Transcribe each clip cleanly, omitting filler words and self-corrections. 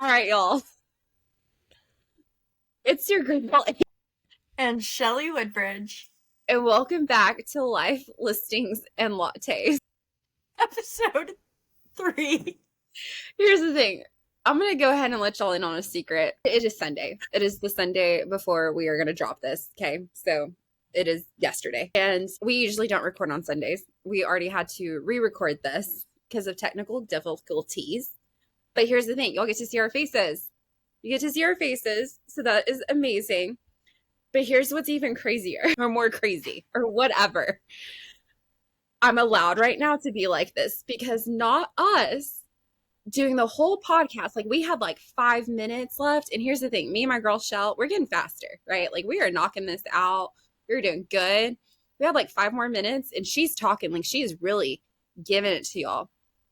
All right, y'all. It's your girl and Shelley Woodbridge. And welcome back to Life Listings and Lattes. Episode 3. Here's the thing. I'm going to go ahead and let y'all in on a secret. It is Sunday. It is the Sunday before we are going to drop this. Okay. So it is yesterday. And we usually don't record on Sundays. We already had to re-record this because of technical difficulties. But here's the thing. Y'all get to see our faces. You get to see our faces. So that is amazing. But here's what's even crazier or more crazy or whatever. I'm allowed right now to be like this because not us doing the whole podcast. Like we had like 5 minutes left. And here's the thing. Me and my girl Shell, we're getting faster, right? Like we are knocking this out. We're doing good. We had like 5 more minutes and she's talking like she is really giving it to y'all.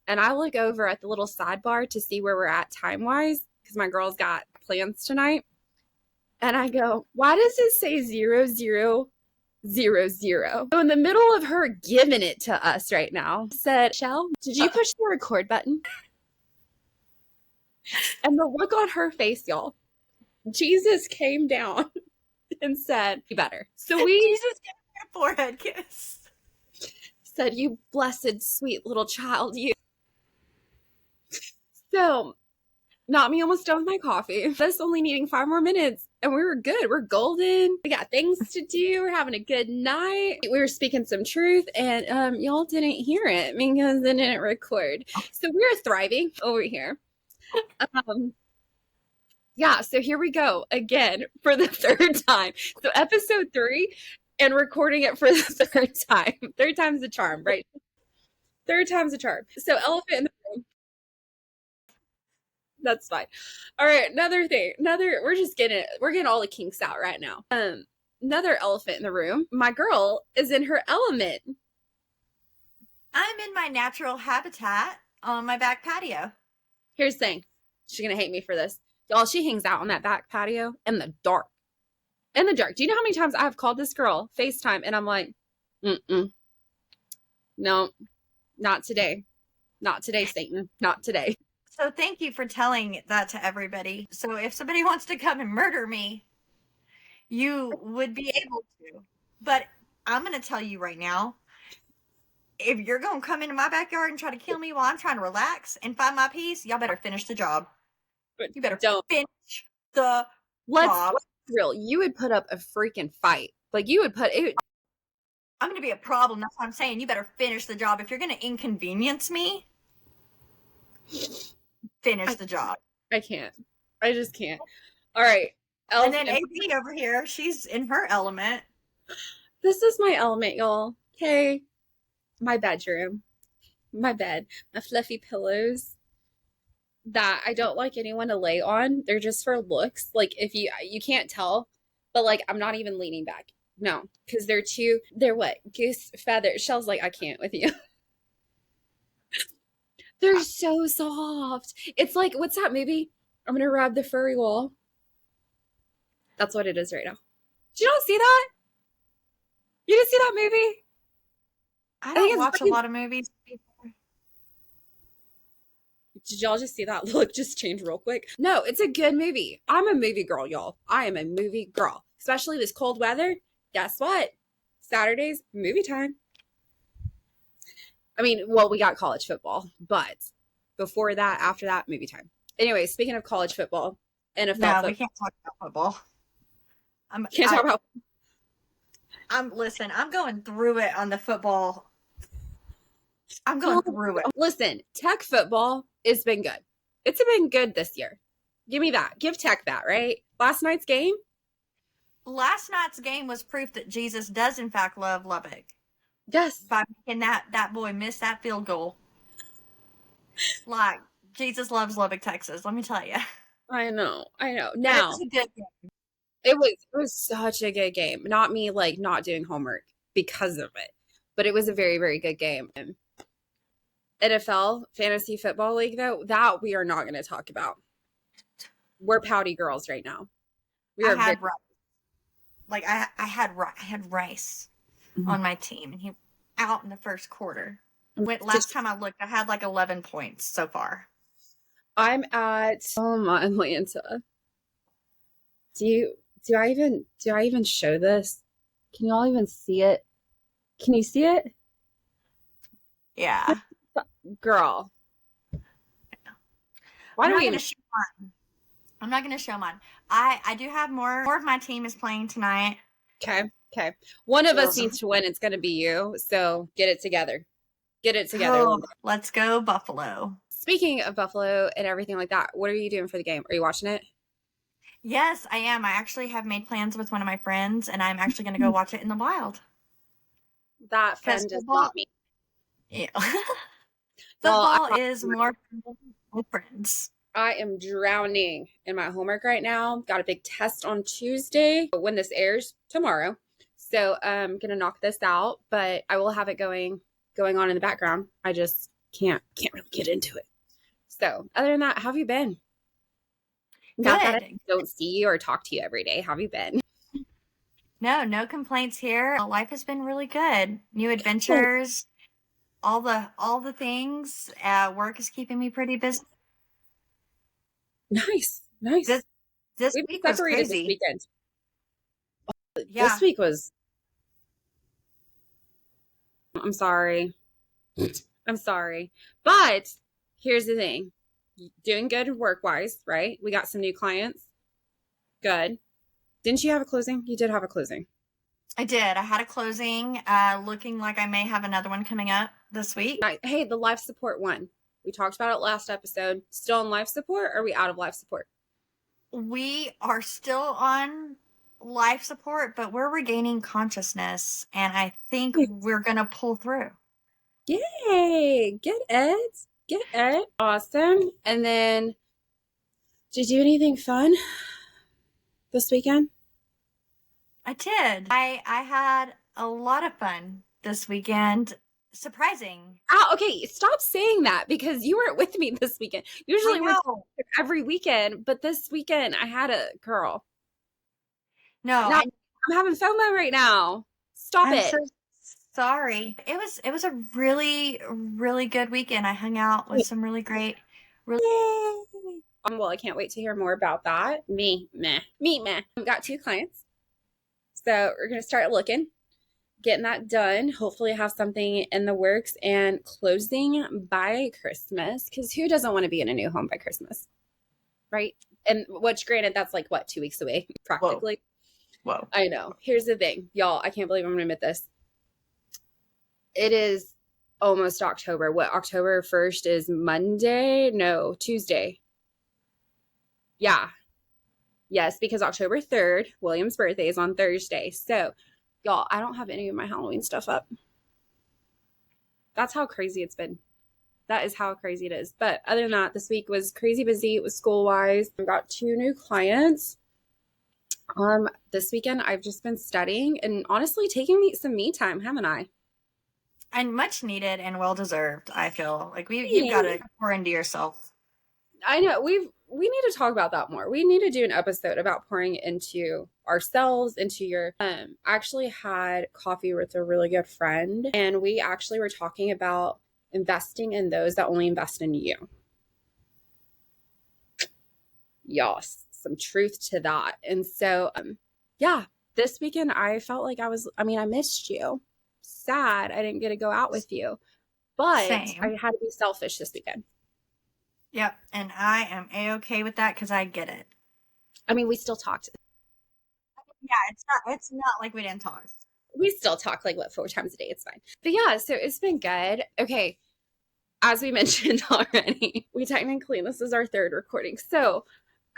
And I look over at the little sidebar to see where we're at time-wise because my girl's got plans tonight. And I go, why does it say 0000? So in the middle of her giving it to us right now, said, Shell, did you push the record button? And the look on her face, y'all, Jesus came down and said, you better. So Jesus gave me a forehead kiss. Said, you blessed, sweet little child, you. So, not me almost done with my coffee. Just only needing 5 more minutes. And we were good. We're golden. We got things to do. We're having a good night. We were speaking some truth and y'all didn't hear it because it didn't record. So we're thriving over here. Yeah, so here we go again for the 3rd time. So episode 3 and recording it for the 3rd time. 3rd time's the charm, right? 3rd time's the charm. So elephant in the room. That's fine. All right, another thing. We're getting all the kinks out right now. Another elephant in the room. My girl is in her element. I'm in my natural habitat on my back patio. Here's the thing. She's going to hate me for this. Y'all, she hangs out on that back patio in the dark. In the dark. Do you know how many times I've called this girl FaceTime and I'm like, no, not today. Not today, Satan. Not today. So thank you for telling that to everybody. So if somebody wants to come and murder me, you would be able to. But I'm going to tell you right now, if you're going to come into my backyard and try to kill me while I'm trying to relax and find my peace, y'all better finish the job. You better finish the job. Let's real. You would put up a freaking fight. Like you would put it. I'm going to be a problem. That's what I'm saying. You better finish the job. If you're going to inconvenience me, finish the job. I can't. I just can't. All right. And then AB over here, she's in her element. This is my element, y'all. Okay. My bedroom. My bed. My fluffy pillows that I don't like anyone to lay on. They're just for looks. Like if you can't tell, but like I'm not even leaning back. No, because they're what? Goose feathers. Shell's like, I can't with you. They're so soft. It's like, what's that movie? I'm going to rub the furry wall. That's what it is right now. Did you not see that? You didn't see that movie? I don't watch a lot of movies. Did y'all just see that look just change real quick? No, it's a good movie. I'm a movie girl, y'all. I am a movie girl. Especially this cold weather. Guess what? Saturdays, movie time. I mean, well, we got college football, but before that, after that, movie time. Anyway, speaking of college football, NFL football. We can't talk about football. Listen, I'm going through it on the football. I'm going through it. Listen, Tech football has been good. It's been good this year. Give me that. Give Tech that, right? Last night's game was proof that Jesus does, in fact, love Lubbock. Yes. By making that boy miss that field goal. Like, Jesus loves Lubbock, Texas. Let me tell you. I know. Now, it was a good game. It was such a good game. Not me, like, not doing homework because of it. But it was a very, very good game. NFL, Fantasy Football League, though, that we are not going to talk about. We're pouty girls right now. I had Rice on my team, and he out in the first quarter. Last time I looked, I had like 11 points so far. I'm at Atlanta. Do I even show this? Can y'all even see it? Can you see it? Yeah. Girl, why I'm do not we gonna even show mine. I'm not gonna show mine. I do have more of my team is playing tonight. okay. One of us So, needs to win. It's gonna be you. So get it together. Get it together oh, one day. let's go Buffalo. Speaking of Buffalo and everything like that, what are you doing for the game? Are you watching it? Yes, I am. I actually have made plans with one of my friends, and I'm actually gonna go watch it in the wild. That Because friend is football, not me. yeah. Y'all, Football is more fun with friends. I am drowning in my homework right now. Got a big test on Tuesday when this airs tomorrow. So I'm gonna knock this out, but I will have it going on in the background. I just can't really get into it. So other than that, how have you been? Not that I Good. don't see you or talk to you every day. How have you been? No complaints here. Life has been really good. New adventures, all the things. Work is keeping me pretty busy. Nice, This nice. this We've week was separated this crazy. weekend. This Yeah. week was, I'm sorry. I'm sorry. But here's the thing. Doing good work wise, right? We got some new clients. Good. Didn't you have a closing? You did have a closing. I did. I had a closing, looking like I may have another one coming up this week. Hey, the life support one. We talked about it last episode. Still in life support? Or are we out of life support? We are still on life support, but we're regaining consciousness, and I think we're gonna pull through. Yay! Get it. Get it. Awesome. And then, did you do anything fun this weekend? I did. I had a lot of fun this weekend. Surprising. Oh, okay. Stop saying that because you weren't with me this weekend. I Usually we're know. every weekend, but this weekend I had a girl. No, Now I'm having FOMO right now. Stop I'm so it. sorry. It was a really good weekend. I hung out with some really great. Yay. Well, I can't wait to hear more about that. Me, meh. Me, meh. I've got 2 clients. So we're going to start looking, getting that done. Hopefully, have something in the works and closing by Christmas. Because who doesn't want to be in a new home by Christmas? Right? And which, granted, that's like what, 2 weeks away, practically. Whoa. I know. Here's the thing, y'all. I can't believe I'm going to admit this. It is almost October. What, October 1st is Monday? No, Tuesday. Yeah. Yes, because October 3rd, William's birthday is on Thursday. So, y'all, I don't have any of my Halloween stuff up. That's how crazy it's been. That is how crazy it is. But other than that, this week was crazy busy. It was school wise. I got 2 new clients. This weekend I've just been studying and honestly taking some me time, haven't I? And much needed and well deserved. I feel like you've got Yeah. to pour into yourself. I know we need to talk about that more. We need to do an episode about pouring into ourselves, into your I actually had coffee with a really good friend and we actually were talking about investing in those that only invest in you. Yes, some truth to that. And so yeah, this weekend I felt like I missed you. Sad I didn't get to go out with you. But Same. I had to be selfish this weekend. Yep. And I am A-okay with that because I get it. I mean, we still talked. Yeah, it's not like we didn't talk. We still talk like what 4 times a day. It's fine. But yeah, so it's been good. Okay. As we mentioned already, this is our 3rd recording. So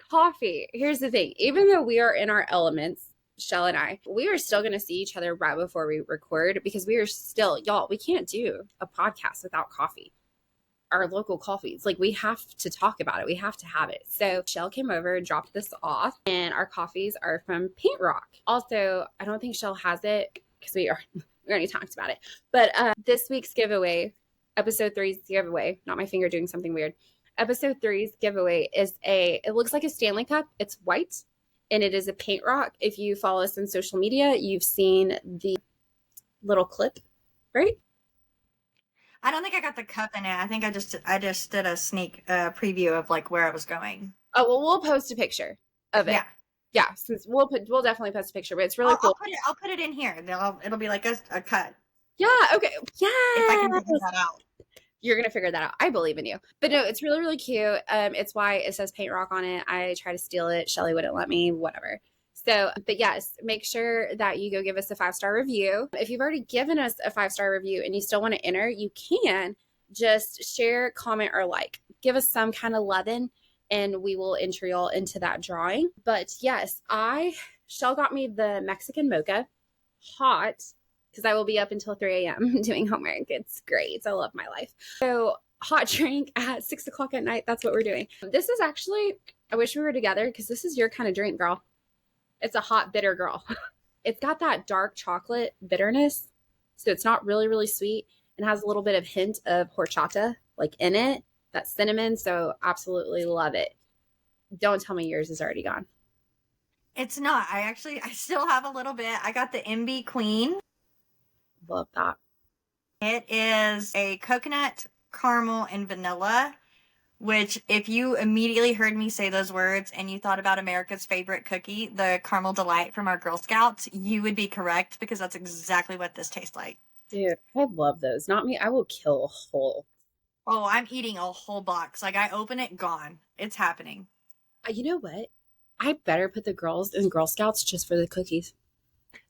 coffee, here's the thing. Even though we are in our elements, Shell and I, we are still going to see each other right before we record because we are still, y'all, we can't do a podcast without coffee. Our local coffees. Like we have to talk about it. We have to have it. So Shell came over, dropped this off, and our coffees are from Paint Rock. Also, I don't think Shell has it because we already talked about it. But this week's giveaway, episode 3's giveaway, not my finger doing something weird. Episode 3's giveaway is it looks like a Stanley Cup. It's white and it is a Paint Rock. If you follow us on social media, you've seen the little clip, right? I don't think I got the covenant. I think I just did a sneak preview of like where I was going. Oh, well, we'll post a picture of it. Yeah. Yeah, since we'll definitely post a picture, but it's really cool. I'll put it in here. It'll be like a cut Yeah, okay. if I can Yes. figure that out. You're gonna figure that out. I believe in you. But no, it's really, really cute. It's why it says paint rock on it. I try to steal it. Shelley wouldn't let me, whatever. So, but yes, make sure that you go give us a 5-star review. If you've already given us a 5-star review and you still want to enter, you can just share, comment, or like. Give us some kind of loving and we will enter y'all into that drawing. But yes, Shell got me the Mexican mocha hot because I will be up until 3 a.m. doing homework. It's great. I love my life. So hot drink at 6 o'clock at night. That's what we're doing. This is actually, I wish we were together because this is your kind of drink, girl. It's a hot, bitter girl. It's got that dark chocolate bitterness. So it's not really, really sweet and has a little bit of hint of horchata like in it, that cinnamon. So absolutely love it. Don't tell me yours is already gone. It's not. I still have a little bit. I got the MB Queen. Love that. It is a coconut, caramel, and vanilla, which if you immediately heard me say those words and you thought about America's favorite cookie, the Caramel Delight from our Girl Scouts, you would be correct because that's exactly what this tastes like. Dude, I love those. Not me. I will kill a whole. Oh, I'm eating a whole box. Like I open it, gone. It's happening. You know what? I better put the girls in Girl Scouts just for the cookies.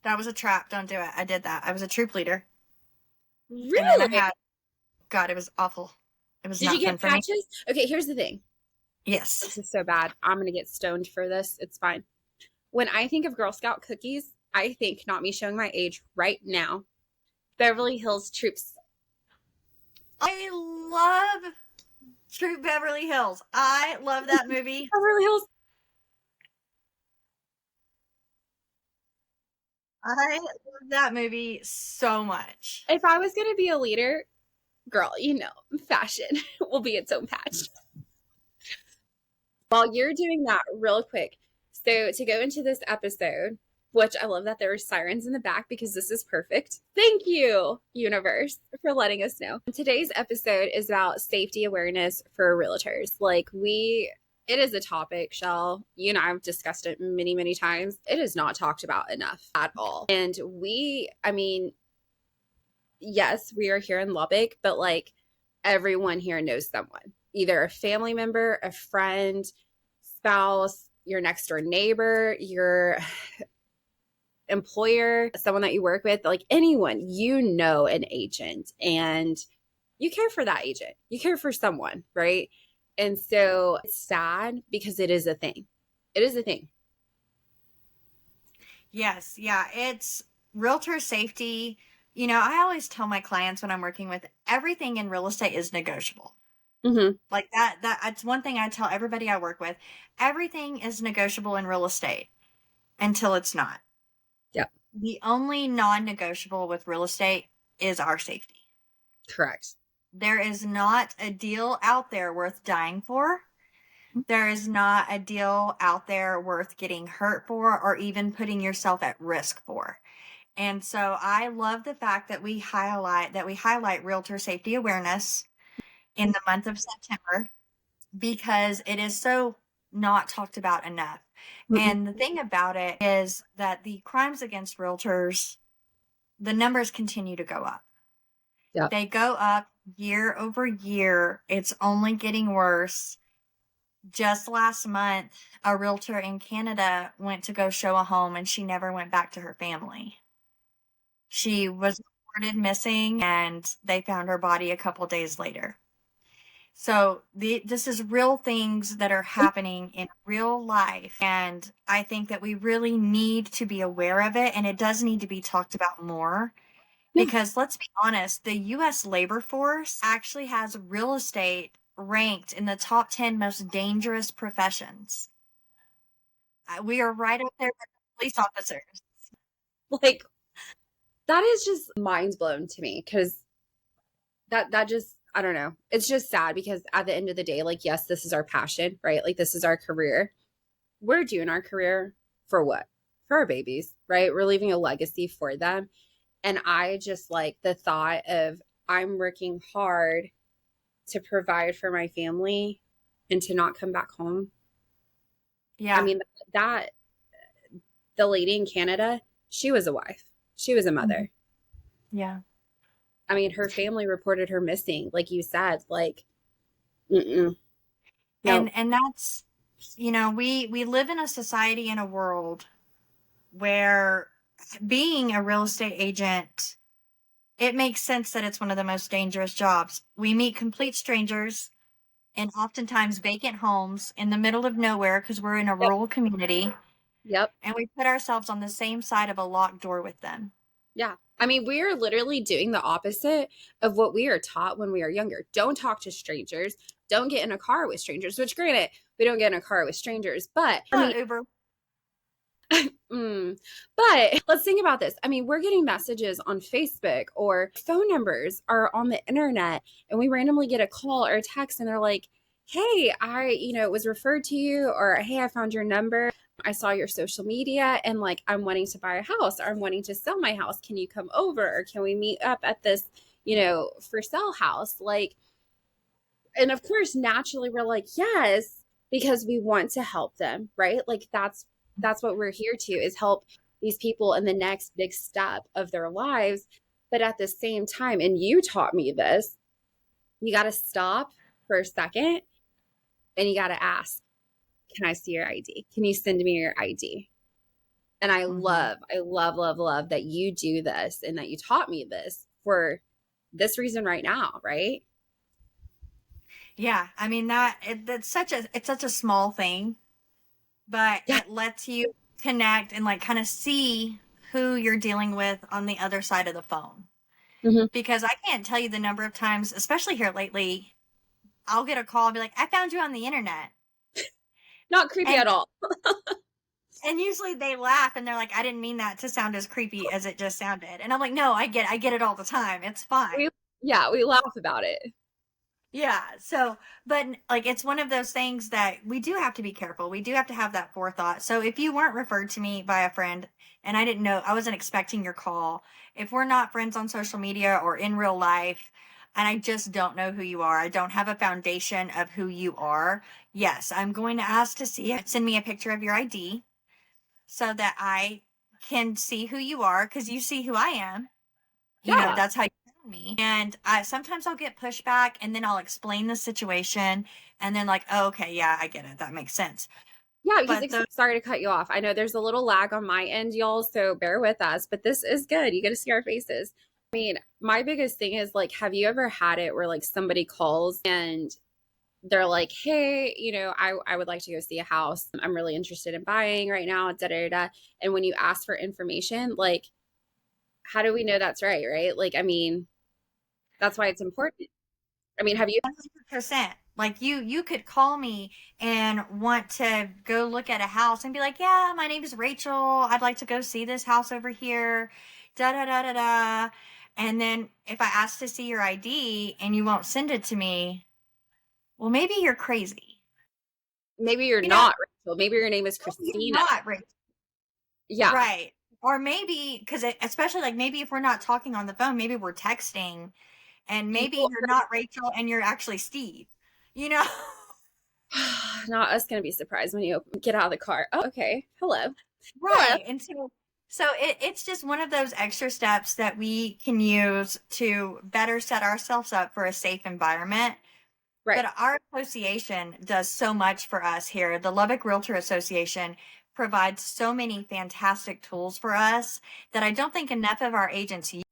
That was a trap. Don't do it. I did that. I was a troop leader. Really? And then God, it was awful. It was Did not you fun get for me. patches? Okay, here's the thing. Yes. This is so bad. I'm going to get stoned for this. It's fine. When I think of Girl Scout cookies, I think, not me showing my age right now, Beverly Hills Troops. I love Troop Beverly Hills. I love that movie. Beverly Hills. I love that movie so much. If I was going to be a leader, girl, fashion will be its own patch. While you're doing that real quick, so to go into this episode, which I love that there were sirens in the back because this is perfect. Thank you, universe, for letting us know. Today's episode is about safety awareness for realtors. It is a topic, Shell. You and I have discussed it many, many times. It is not talked about enough at all. And yes, we are here in Lubbock, but like everyone here knows someone, either a family member, a friend, spouse, your next door neighbor, your employer, someone that you work with, like anyone, an agent, and you care for that agent. You care for someone, right? And so it's sad because it is a thing. It is a thing. Yes. Yeah. It's realtor safety. I always tell my clients when I'm working with everything in real estate is negotiable. Mm-hmm. Like that's one thing I tell everybody I work with. Everything is negotiable in real estate until it's not. Yeah. The only non-negotiable with real estate is our safety. Correct. There is not a deal out there worth dying for. There is not a deal out there worth getting hurt for or even putting yourself at risk for. And so I love the fact that we highlight realtor safety awareness in the month of September because it is so not talked about enough. Mm-hmm. And the thing about it is that the crimes against realtors, the numbers continue to go up. Yeah. They go up year over year. It's only getting worse. Just last month, a realtor in Canada went to go show a home and she never went back to her family. She was reported missing and they found her body a couple days later. So this is real things that are happening in real life. And I think that we really need to be aware of it. And it does need to be talked about more. Because let's be honest, the U.S. labor force actually has real estate ranked in the top 10 most dangerous professions. We are right up there with police officers. Like, that is just mind blown to me because that just, I don't know. It's just sad because at the end of the day, like, yes, this is our passion, right? Like, this is our career. We're doing our career for what? For our babies, right? We're leaving a legacy for them. And I just like the thought of I'm working hard to provide for my family and to not come back home. I Yeah. mean, that the lady in Canada, she was a wife, she was a Mhm. mother. Yeah. I mean, her family reported her missing, like you said, like, mm-mm, no. And that's, we live in a society, in a world where being a real estate agent, it makes sense that it's one of the most dangerous jobs. We meet complete strangers in oftentimes vacant homes in the middle of nowhere because we're in a Yep. rural community, Yep. and we put ourselves on the same side of a locked door with them. Yeah. I mean, we are literally doing the opposite of what we are taught when we are younger. Don't talk to strangers. Don't get in a car with strangers, which granted, we don't get in a car with strangers, but I mean, Uber. but let's think about this. I mean, we're getting messages on Facebook, or phone numbers are on the internet, and we randomly get a call or a text and they're like, "Hey, was referred to you," or "Hey, I found your number. I saw your social media and like I'm wanting to buy a house, or I'm wanting to sell my house. Can you come over, or can we meet up at this, for sale house?" Like, and of course, naturally we're like, "Yes," because we want to help them, right? Like that's what we're here to, is help these people in the next big step of their lives. But at the same time, and you taught me this, you got to stop for a second and you got to ask, "Can I see your ID? Can you send me your ID?" And Hmm. I love, love, love that you do this and that you taught me this for this reason right now, right? Yeah, I mean it's such a small thing, but Yeah. it lets you connect and like kind of see who you're dealing with on the other side of the phone. Hmm. Because I can't tell you the number of times, especially here lately, I'll get a call and be like, "I found you on the internet." Not creepy And at all. and usually they laugh and they're like, "I didn't mean that to sound as creepy as it just sounded." And I'm like, "No, I get it all the time. It's fine." We, yeah, we laugh about it. Yeah. So, but like, it's one of those things that we do have to be careful. We do have to have that forethought. So, if you weren't referred to me by a friend and I didn't know, I wasn't expecting your call, if we're not friends on social media or in real life, and I just don't know who you are, I don't have a foundation of who you are, yes, I'm going to ask to see it. Send me a picture of your ID so that I can see who you are because you see who I am. Yeah. That's how you tell me. And sometimes I'll get pushback and then I'll explain the situation and then like, "Oh, okay, yeah, I get it. That makes sense." Yeah, because But the sorry to cut you off. I know there's a little lag on my end, y'all, so bear with us, but this is good. You get to see our faces. I mean, my biggest thing is like, have you ever had it where like somebody calls and they're like, "Hey, I would like to go see a house. I'm really interested in buying right now, da da da." And when you ask for information, like, how do we know that's right, right? Like, I mean, that's why it's important. I mean, have you? 100%, like you could call me and want to go look at a house and be like, "Yeah, my name is Rachel. I'd like to go see this house over here." Da da da da da. And then if I ask to see your ID and you won't send it to me, well, maybe you're crazy. Maybe you're You know, not Rachel. Maybe your name is you're Christina. not Rachel. Yeah. Right. Or maybe, because especially like maybe if we're not talking on the phone, maybe we're texting and maybe People you're not Rachel and you're actually Steve, you know? not us gonna be surprised when you get out of the car. Oh, okay. Hello. Hello. Right. And so it's just one of those extra steps that we can use to better set ourselves up for a safe environment. Right. But our association does so much for us here. The Lubbock Realtor Association provides so many fantastic tools for us that I don't think enough of our agents use.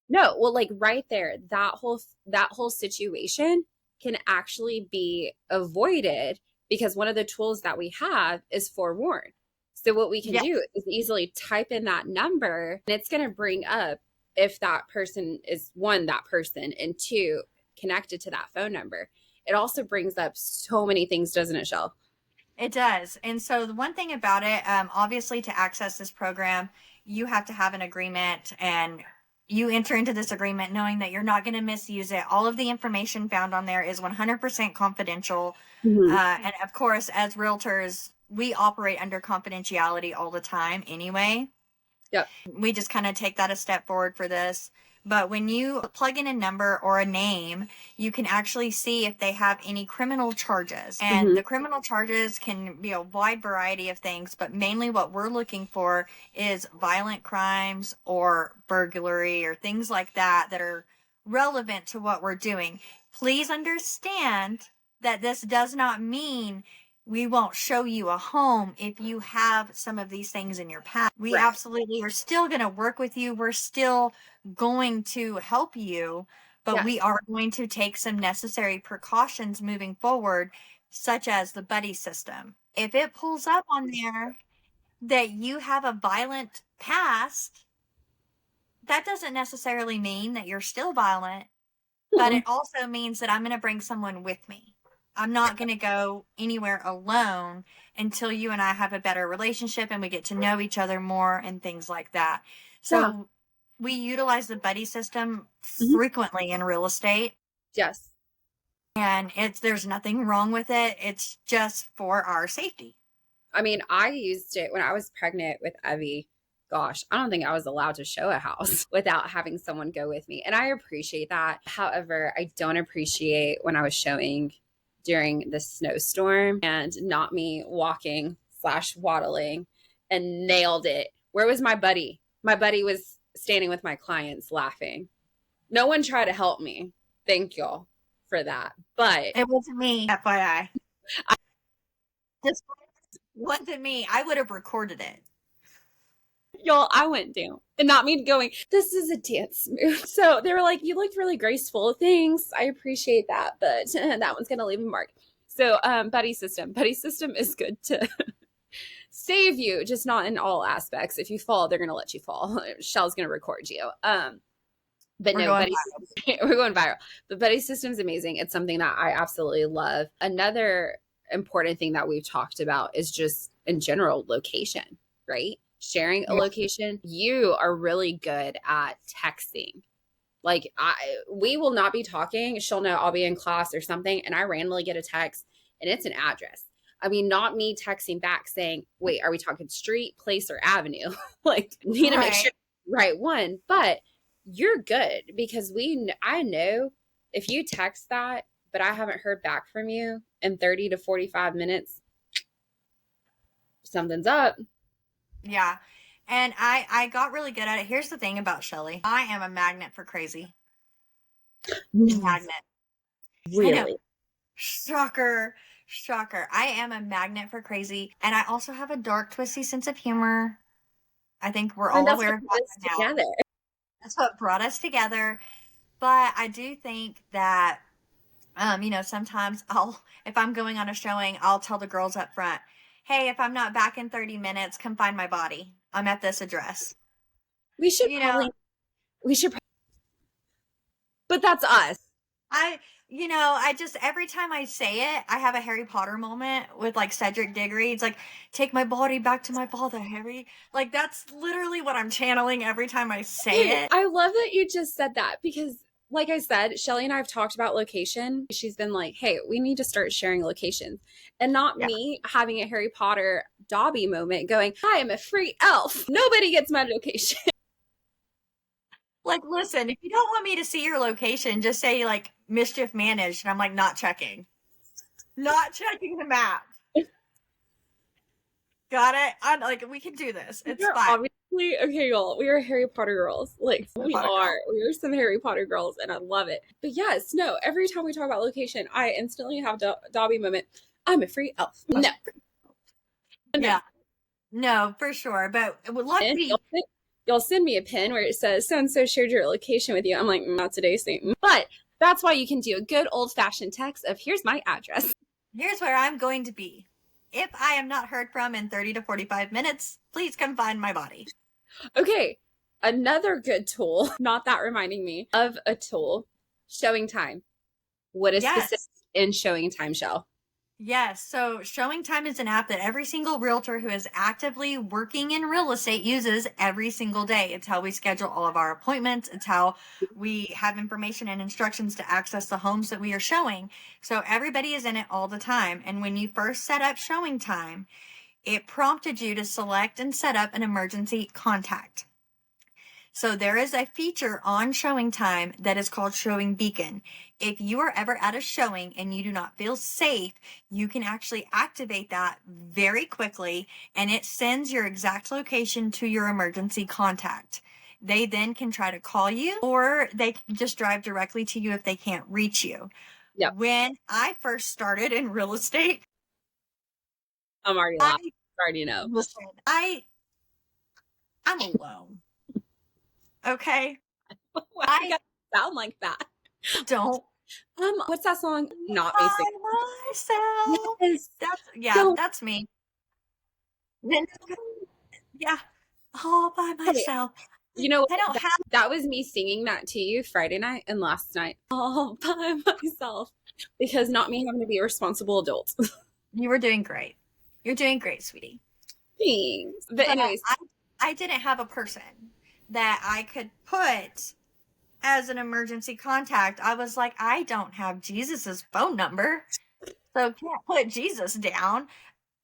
No, well, like right there, that whole situation can actually be avoided because one of the tools that we have is Forewarn. So what we can Yes, do is easily type in that number and it's going to bring up if that person is, one, that person, and two, connected to that phone number. It also brings up so many things, doesn't it, Shell? it does. And so the one thing about it, obviously to access this program, you have to have an agreement and you enter into this agreement knowing that you're not going to misuse it. All of the information found on there is 100% confidential. Hmm. And of course, as realtors, we operate under confidentiality all the time anyway. Yep. We just kind of take that a step forward for this. But when you plug in a number or a name, you can actually see if they have any criminal charges. And the criminal charges can be a wide variety of things, but mainly what we're looking for is violent crimes or burglary or things like that that are relevant to what we're doing. Please understand that this does not mean we won't show you a home if you have some of these things in your past. We Right. absolutely are still going to work with you. We're still going to help you, but Yes. we are going to take some necessary precautions moving forward, such as the buddy system. If it pulls up on there that you have a violent past, that doesn't necessarily mean that you're still violent, but it also means that I'm going to bring someone with me. I'm not going to go anywhere alone until you and I have a better relationship and we get to know each other more and things like that. So we utilize the buddy system frequently in real estate. Yes. And there's nothing wrong with it. It's just for our safety. I mean, I used it when I was pregnant with Evie. Gosh, I don't think I was allowed to show a house without having someone go with me. And I appreciate that. However, I don't appreciate when I was showing during the snowstorm and not me walking / waddling and nailed it. Where was my buddy? My buddy was standing with my clients laughing. No one tried to help me. Thank y'all for that. But it wasn't me, FYI. This wasn't me. I would have recorded it. Y'all, I went down and not me going, this is a dance move. So they were like, you looked really graceful. Thanks. I appreciate that. But that one's going to leave a mark. So buddy system is good to save you, just not in all aspects. If you fall, they're going to let you fall. Shell's going to record you. But We're no, going we're going viral. But buddy system is amazing. It's something that I absolutely love. Another important thing that we've talked about is just in general location, right? Sharing a location. You are really good at texting. Like we will not be talking. She'll know I'll be in class or something, and I randomly get a text, and it's an address. I mean, not me texting back saying, "Wait, are we talking street, place, or avenue?" Like, need to make sure right one. But you're good because I know if you text that, but I haven't heard back from you in 30 to 45 minutes, something's up. Yeah. And I got really good at it. Here's the thing about Shelley. I am a magnet for crazy. Magnet. Really? I know. Shocker. I am a magnet for crazy. And I also have a dark, twisty sense of humor. I think we're all aware of that now. Together. That's what brought us together. But I do think that, sometimes if I'm going on a showing, I'll tell the girls up front, hey, if I'm not back in 30 minutes, come find my body. I'm at this address. We should, but that's us. Every time I say it, I have a Harry Potter moment with like Cedric Diggory. It's like, take my body back to my father, Harry. Like, that's literally what I'm channeling every time I say it. I love that you just said that because, like I said, Shelley and I have talked about location. She's been like, hey, we need to start sharing locations. And not me having a Harry Potter Dobby moment going, I am a free elf. Nobody gets my location. Like, listen, if you don't want me to see your location, just say like mischief managed. And I'm like, not checking the map. Got it? We can do this. It's fine. Obviously, okay, y'all, we are Harry Potter girls. Like, we are some Harry Potter girls, and I love it. But yes, no, every time we talk about location, I instantly have Dobby moment. I'm a free elf. No. Yeah. No, for sure. But luckily, y'all send me a pin where it says so-and-so shared your location with you. I'm like, not today, Satan. But that's why you can do a good old-fashioned text of, here's my address. Here's where I'm going to be. If I am not heard from in 30 to 45 minutes, please come find my body. Okay, another good tool, not that reminding me of a tool, ShowingTime. What is specific in ShowingTime, Shell? Yes. So ShowingTime is an app that every single realtor who is actively working in real estate uses every single day. It's how we schedule all of our appointments. It's how we have information and instructions to access the homes that we are showing. So everybody is in it all the time. And when you first set up ShowingTime, it prompted you to select and set up an emergency contact. So there is a feature on Showing Time that is called Showing Beacon. If you are ever at a showing and you do not feel safe, you can actually activate that very quickly, and it sends your exact location to your emergency contact. They then can try to call you, or they can just drive directly to you if they can't reach you. Yep. When I first started in real estate, I'm already I laughing. I already know. listen, I'm alone. Okay. Why you I gotta sound like that? don't What's that song? Not basic. by myself. Yes. Don't. That's me. Yeah, all by Hey, myself. you know I don't that, have. that was me singing that to you Friday night and last night all by myself because not me having to be a responsible adult. You were doing great. You're doing great, sweetie. Thanks. But But anyways, I didn't have a person that I could put as an emergency contact. I was like, I don't have Jesus's phone number, so can't put Jesus down.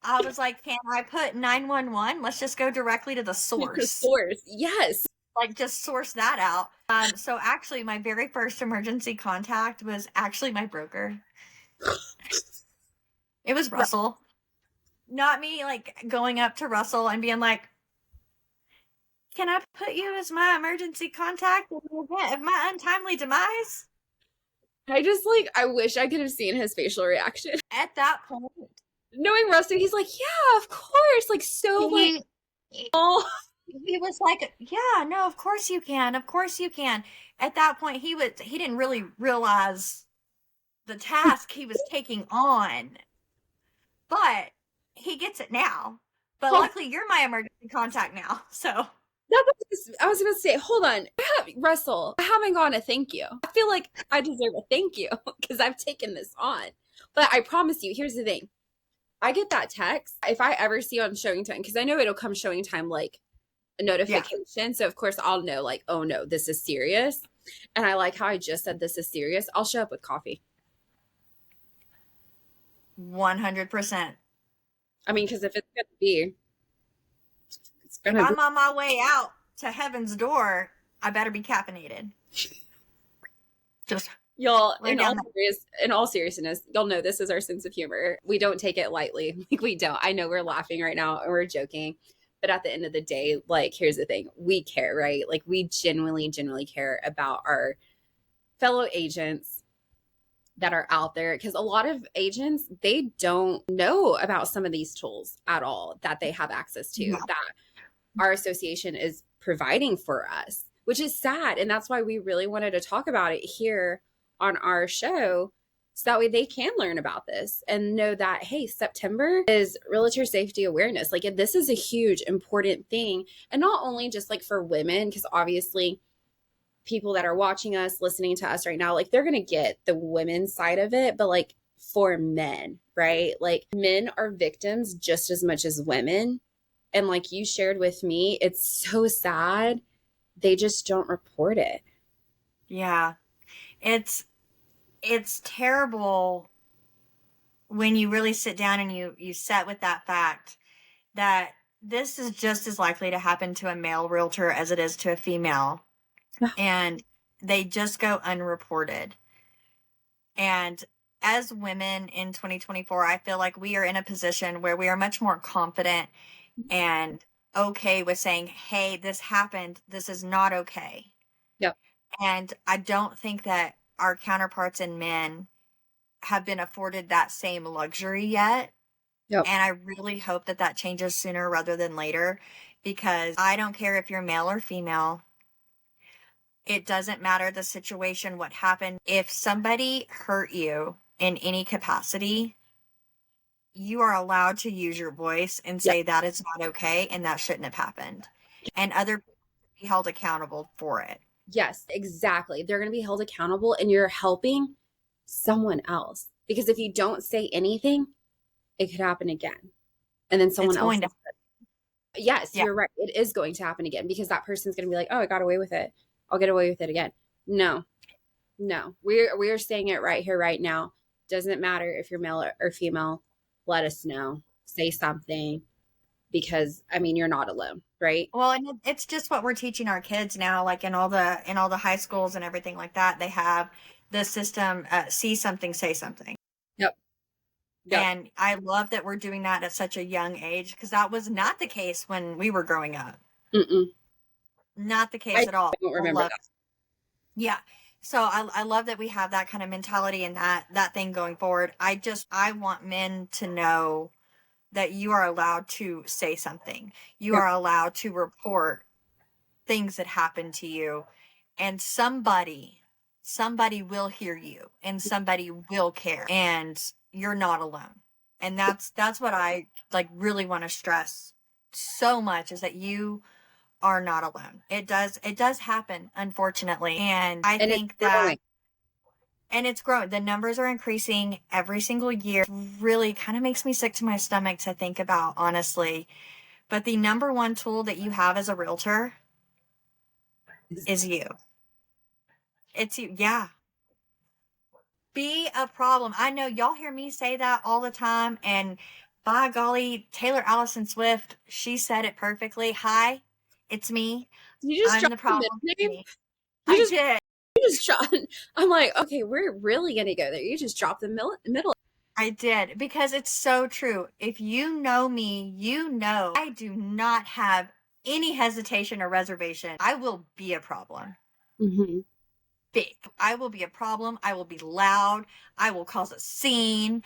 I was like, can I put 911? Let's just go directly to the the source. source. Yes. Like, just source that out. So actually, my very first emergency contact was actually my broker. It was Russell. Not me, like, going up to Russell and being like, can I put you as my emergency contact in the event of my untimely demise? I wish I could have seen his facial reaction. At that point, Knowing Rusty, he's like, yeah, of course. Like, so, like, he, oh, he was like, yeah, no, of course you can. Of course you can. At that point, he didn't really realize the task he was taking on, but he gets it now. But oh, luckily, you're my emergency contact now. So I was going to say, hold on. Russell, I haven't gone a thank you. I feel like I deserve a thank you because I've taken this on. But I promise you, here's the thing. I get that text if I ever see on showing time, because I know it'll come showing time like a notification. Yeah. So of course I'll know like, oh no, this is serious. And I like how I just said this is serious. I'll show up with coffee. 100%. I mean, because if it's gonna be, if I'm on my way out to heaven's door, I better be caffeinated. Just y'all, in all seriousness, y'all know this is our sense of humor. We don't take it lightly. Like we don't. I know we're laughing right now and we're joking, but at the end of the day, like here's the thing: we care, right? Like we genuinely care about our fellow agents that are out there, because a lot of agents, they don't know about some of these tools at all that they have access to, that our association is providing for us, which is sad. And that's why we really wanted to talk about it here on our show, so that way they can learn about this and know that, hey, September is Realtor Safety Awareness. Like this is a huge, important thing. And not only just like for women, because obviously people that are watching us, listening to us right now, like they're going to get the women's side of it, but like for men, right? Like men are victims just as much as women. And like you shared with me, it's so sad. They just don't report it. Yeah. It's terrible when you really sit down and you set with that fact that this is just as likely to happen to a male realtor as it is to a female. And they just go unreported. And as women in 2024, I feel like we are in a position where we are much more confident and okay with saying, hey, this happened. This is not okay. Yep. And I don't think that our counterparts in men have been afforded that same luxury yet. Yep. And I really hope that that changes sooner rather than later, because I don't care if you're male or female. It doesn't matter the situation, what happened. If somebody hurt you in any capacity, you are allowed to use your voice and say that is not okay and that shouldn't have happened. And other people be held accountable for it. Yes, exactly. They're going to be held accountable, and you're helping someone else. Because if you don't say anything, it could happen again. And then someone else. Yes, you're right. It is going to happen again, because that person's going to be like, oh, I got away with it. I'll get away with it again. No. We're saying it right here, right now. Doesn't matter if you're male or female. Let us know. Say something. because I mean, you're not alone, right? Well, and it's just what we're teaching our kids now, like in all the high schools and everything like that. They have the system, see something, say something. Yep. Yep. And I love that we're doing that at such a young age, because that was not the case when we were growing up. Mm-mm. Not the I case at all. don't I remember love that. Yeah. So I love that we have that kind of mentality and that thing going forward. I want men to know that you are allowed to say something. You Yep. are allowed to report things that happen to you, and somebody will hear you, and somebody will care, and you're not alone. And that's what I like really want to stress so much, is that you are not alone. It does happen, unfortunately. And I And it's think that, growing. and it's growing. The numbers are increasing every single year. Really kind of makes me sick to my stomach to think about, honestly. But the number one tool that you have as a realtor is you. It's you. Yeah. Be a problem. I know y'all hear me say that all the time. And by golly, Taylor Allison Swift, she said it perfectly. Hi, it's me. You just I'm dropped the the middle problem. It's name. me. You I just did. you just dropped. I'm like, okay, we're really gonna go there. You just dropped the middle. I did, because it's so true. If you know me, you know I do not have any hesitation or reservation. I will be a problem. Mm-hmm. Big. I will be a problem. I will be loud. I will cause a scene.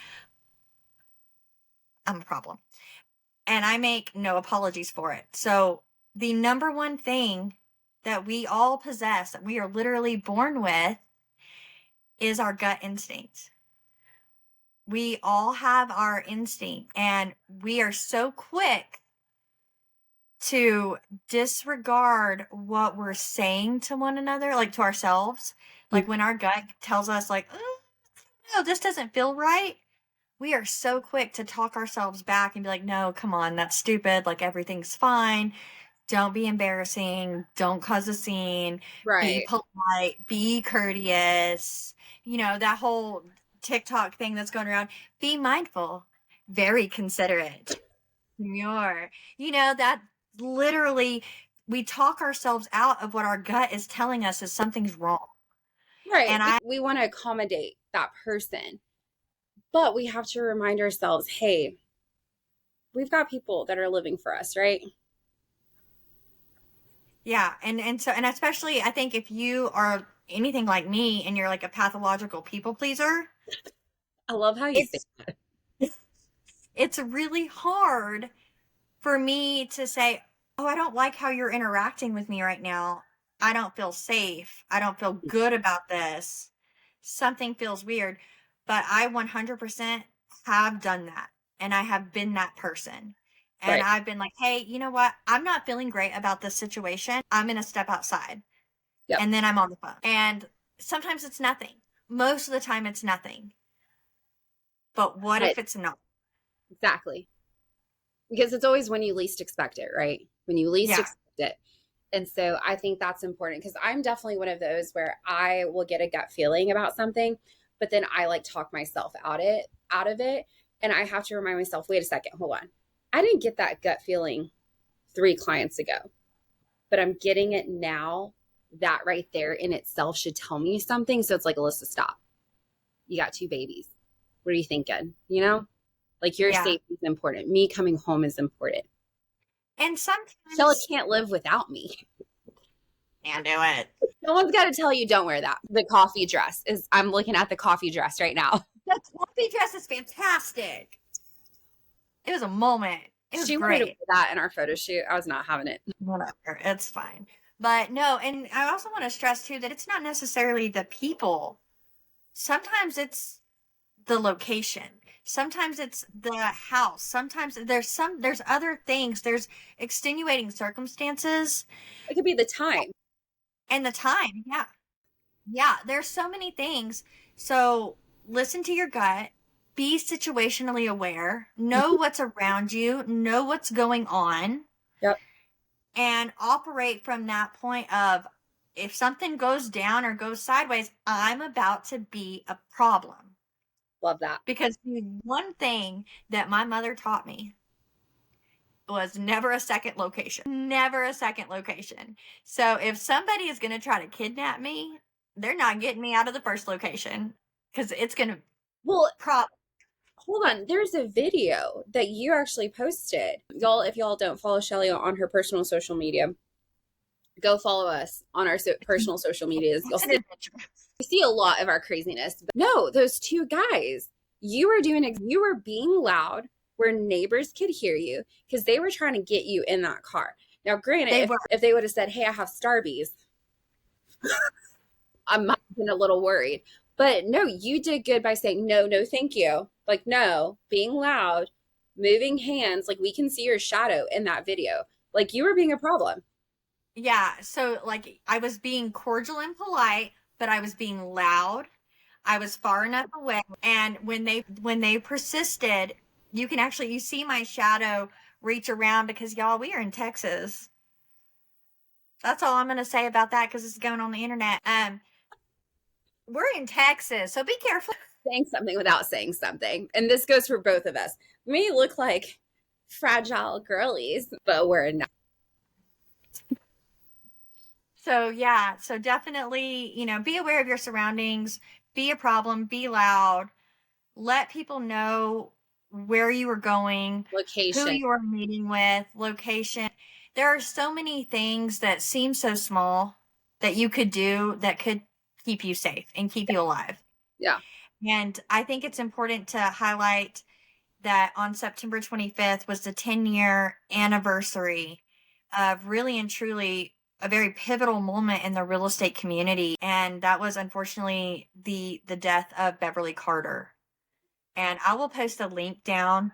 I'm a problem. And I make no apologies for it. So, the number one thing that we all possess, that we are literally born with, is our gut instinct. We all have our instinct, and we are so quick to disregard what we're saying to one another, like to ourselves. Like when our gut tells us, like, no, this doesn't feel right. We are so quick to talk ourselves back and be like, no, come on, that's stupid. Like, everything's fine. Don't be embarrassing. Don't cause a scene. Be Right. polite. Be courteous. That whole TikTok thing that's going around. Be mindful. Very considerate. Demure. That literally, we talk ourselves out of what our gut is telling us is something's wrong. Right. And We want to accommodate that person, but we have to remind ourselves, hey, we've got people that are living for us, right? yeah, and especially I think if you are anything like me and you're like a pathological people pleaser, I love how you say it's that. it's really hard for me to say, "Oh, I don't like how you're interacting with me right now. I don't feel safe. I don't feel good about this. Something feels weird." But I 100% have done that, and I have been that person. And Right. I've been like, "Hey, you know what? I'm not feeling great about this situation. I'm going to step outside." Yep. And then I'm on the phone. And sometimes it's nothing. Most of the time it's nothing. But what But if it's not? exactly. Because it's always when you least expect it, right? When you least Yeah. expect it. And so I think that's important, because I'm definitely one of those where I will get a gut feeling about something, but then I like talk myself out of it. And I have to remind myself, wait a second, hold on. I didn't get that gut feeling 3 clients ago, but I'm getting it now. That right there in itself should tell me something. So it's like, Alyssa, stop. You got 2 babies. What are you thinking? Like your Yeah. safety is important. Me coming home is important. And Shelley sometimes can't live without me. can't do it. Someone's got to tell you, don't wear that. The coffee dress is, I'm looking at the coffee dress right now. That fluffy dress is fantastic. It was a moment. It was She wanted to great. wear that in our photo shoot. I was not having it. Whatever. It's fine. But no, and I also want to stress too that it's not necessarily the people. Sometimes it's the location. Sometimes it's the house. Sometimes there's other things. There's extenuating circumstances It could be the time. and the time. Yeah. Yeah, there's so many things. So, listen to your gut, be situationally aware, know what's around you, know what's going on, Yep. and operate from that point of, if something goes down or goes sideways, I'm about to be a problem. Love that. Because the one thing that my mother taught me was never a second location. Never a second location. So if somebody is going to try to kidnap me, they're not getting me out of the first location because it's going to Well, hold on. There's a video that you actually posted. Y'all, if y'all don't follow Shelley on her personal social media, go follow us on our personal social medias. You'll see a lot of our craziness. But no, those two guys, you were being loud where neighbors could hear you because they were trying to get you in that car. Now, granted, if they would have said, "Hey, I have Starbies," I might have been a little worried. But no, you did good by saying, "No, no, thank you." Like, no, being loud, moving hands, like we can see your shadow in that video. Like you were being a problem. Yeah, so like I was being cordial and polite, but I was being loud. I was far enough away, and when they persisted, you see my shadow reach around because y'all, we are in Texas. That's all I'm going to say about that because it's going on the internet. We're in Texas, so be careful. Saying something without saying something. And this goes for both of us. We may look like fragile girlies, but we're not. So yeah, so definitely, be aware of your surroundings, be a problem, be loud, let people know where you are going, Location. who you are meeting with, location. There are so many things that seem so small that you could do that could keep you safe and keep you alive. Yeah. And I think it's important to highlight that on September 25th was the 10-year anniversary of really and truly a very pivotal moment in the real estate community. And that was unfortunately the death of Beverly Carter. And I will post a link down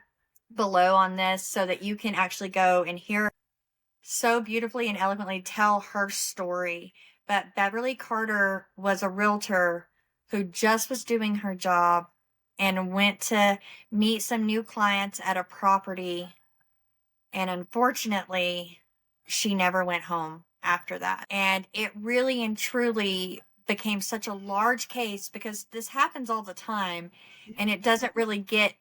below on this so that you can actually go and hear so beautifully and eloquently tell her story. But Beverly Carter was a realtor who just was doing her job and went to meet some new clients at a property. And unfortunately, she never went home after that. And it really and truly became such a large case because this happens all the time and it doesn't really get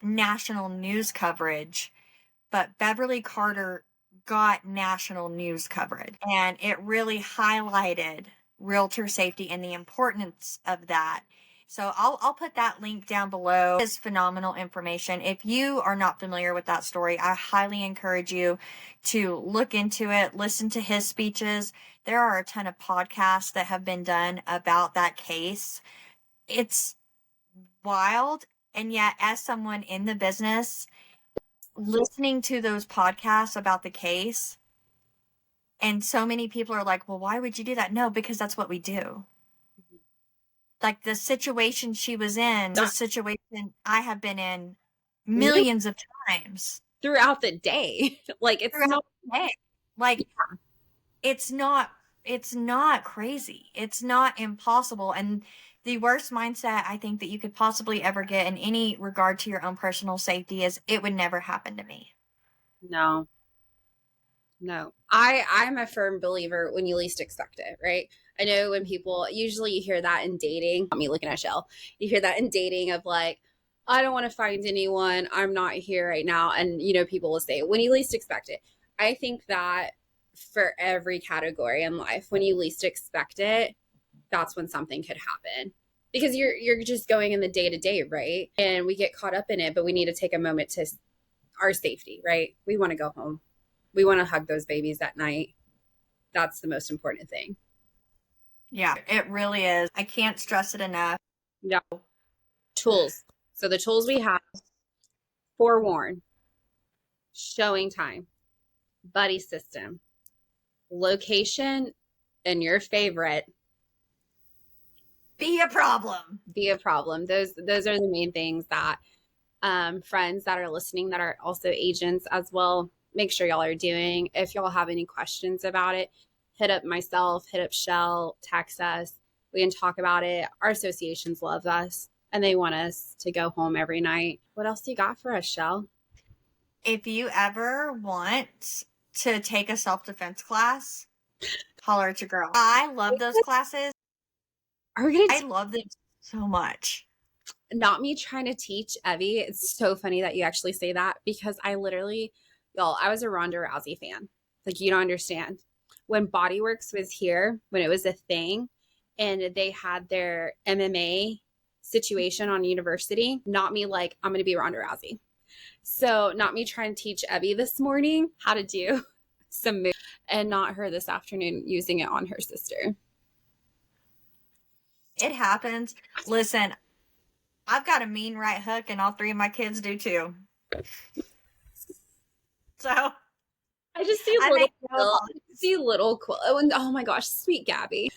national news coverage. But Beverly Carter got national news coverage and it really highlighted realtor safety and the importance of that. So I'll put that link down below. It is phenomenal information. If you are not familiar with that story, I highly encourage you to look into it, listen to his speeches. There are a ton of podcasts that have been done about that case. It's wild. And yet, as someone in the business, listening to those podcasts about the case, and so many people are like, well, why would you do that? No, because that's what we do. Like the situation she was in, the situation I have been in millions of times throughout the day. Like it's throughout the day. Like it's not crazy. It's not impossible. And the worst mindset I think that you could possibly ever get in any regard to your own personal safety is it would never happen to me. No. I'm a firm believer when you least expect it, right? I know when people usually you hear that in dating, me looking at Shell, you hear that in dating of like, I don't want to find anyone. I'm not here right now. And people will say when you least expect it. I think that for every category in life, when you least expect it, that's when something could happen. Because you're just going in the day to day, right? And we get caught up in it, but we need to take a moment to our safety, right? We want to go home. We want to hug those babies at night. That's the most important thing. Yeah, it really is. I can't stress it enough. Yeah. Tools. So the tools we have: Forewarn, ShowingTime, Buddy System, location, and your favorite, be a problem. Be a problem. Those are the main things that friends that are listening that are also agents as well, make sure y'all are doing. If y'all have any questions about it, hit up myself, hit up Shell, text us. We can talk about it. Our associations love us and they want us to go home every night. What else do you got for us, Shell? If you ever want to take a self-defense class, holler at your girl. I love those classes. I love them so much. Not me trying to teach Evie. It's so funny that you actually say that because I literally, Y'all, I was a Ronda Rousey fan. Like, you don't understand. When Bodyworks was here, when it was a thing, and they had their MMA situation on university, not me like, I'm going to be Ronda Rousey. So, not me trying to teach Evie this morning how to do some moves, and not her this afternoon using it on her sister. It happens. Listen, I've got a mean right hook, and all three of my kids do too. So I just see I little make no Quill. apologies. See little Quill. Oh, and oh my gosh, sweet Gabby.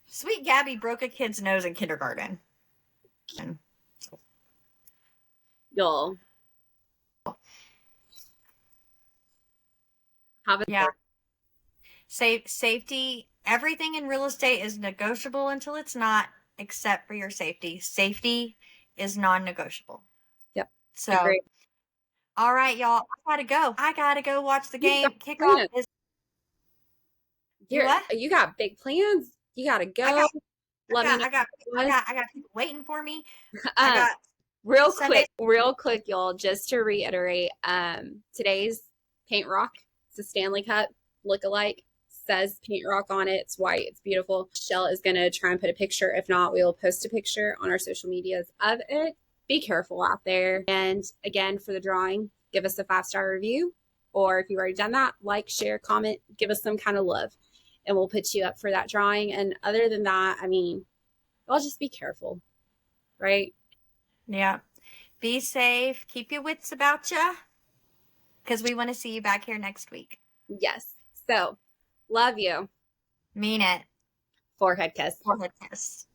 Sweet Gabby broke a kid's nose in kindergarten. Y'all have a Yeah. Safety, everything in real estate is negotiable until it's not, except for your safety. Safety is non-negotiable. Yep. So, Agree. all right, y'all. I gotta go watch the You got game. Kickoff plans. is you what? You got big plans. You gotta I go. got Let me know. I got people waiting for me. I Um, got Sunday. real quick, y'all, just to reiterate, today's Paint Rock, it's a Stanley Cup look-alike, says Paint Rock on it. It's white, it's beautiful. Shell is gonna try and put a picture. If not, we will post a picture on our social medias of it. Be careful out there. And again, for the drawing, give us a 5-star review. Or if you've already done that, like, share, comment, give us some kind of love. And we'll put you up for that drawing. And other than that, I mean, I'll just be careful, right? Yeah. Be safe. Keep your wits about you, because we want to see you back here next week. Yes. So, love you. Mean it. Forehead kiss. Forehead kiss.